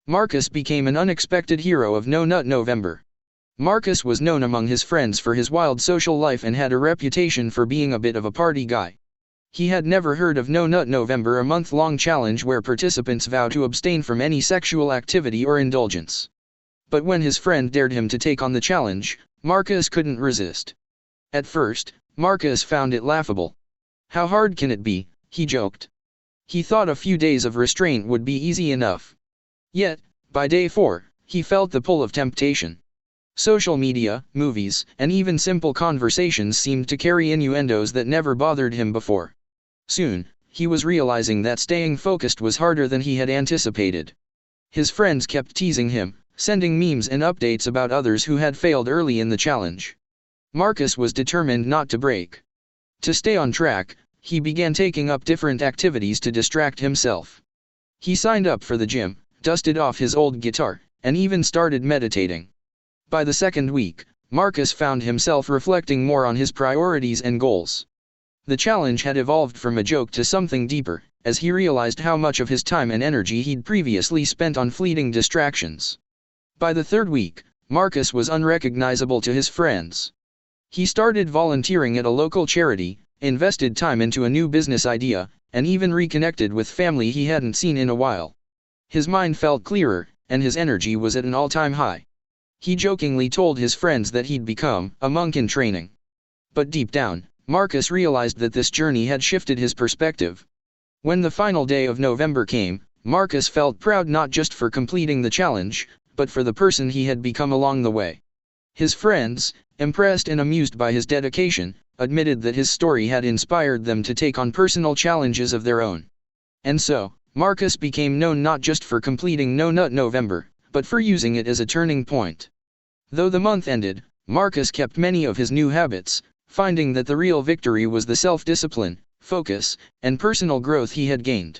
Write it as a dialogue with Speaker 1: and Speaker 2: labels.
Speaker 1: Marcus became an unexpected hero of No Nut November. Marcus was known among his friends for his wild social life and had a reputation for being a bit of a party guy. He had never heard of No Nut November, a month-long challenge where participants vow to abstain from any sexual activity or indulgence. But when his friend dared him to take on the challenge, Marcus couldn't resist. At first, Marcus found it laughable. "How hard can it be?" he joked. He thought a few days of restraint would be easy enough. Yet, by day 4, he felt the pull of temptation. Social media, movies, and even simple conversations seemed to carry innuendos that never bothered him before. Soon, he was realizing that staying focused was harder than he had anticipated. His friends kept teasing him, sending memes and updates about others who had failed early in the challenge. Marcus was determined not to break. To stay on track, he began taking up different activities to distract himself. He signed up for the gym, dusted off his old guitar, and even started meditating. By the second week, Marcus found himself reflecting more on his priorities and goals. The challenge had evolved from a joke to something deeper, as he realized how much of his time and energy he'd previously spent on fleeting distractions. By the third week, Marcus was unrecognizable to his friends. He started volunteering at a local charity, invested time into a new business idea, and even reconnected with family he hadn't seen in a while. His mind felt clearer, and his energy was at an all-time high. He jokingly told his friends that he'd become a monk in training. But deep down, Marcus realized that this journey had shifted his perspective. When the final day of November came, Marcus felt proud not just for completing the challenge, but for the person he had become along the way. His friends, impressed and amused by his dedication, admitted that his story had inspired them to take on personal challenges of their own. And so, Marcus became known not just for completing No Nut November, but for using it as a turning point. Though the month ended, Marcus kept many of his new habits, finding that the real victory was the self-discipline, focus, and personal growth he had gained.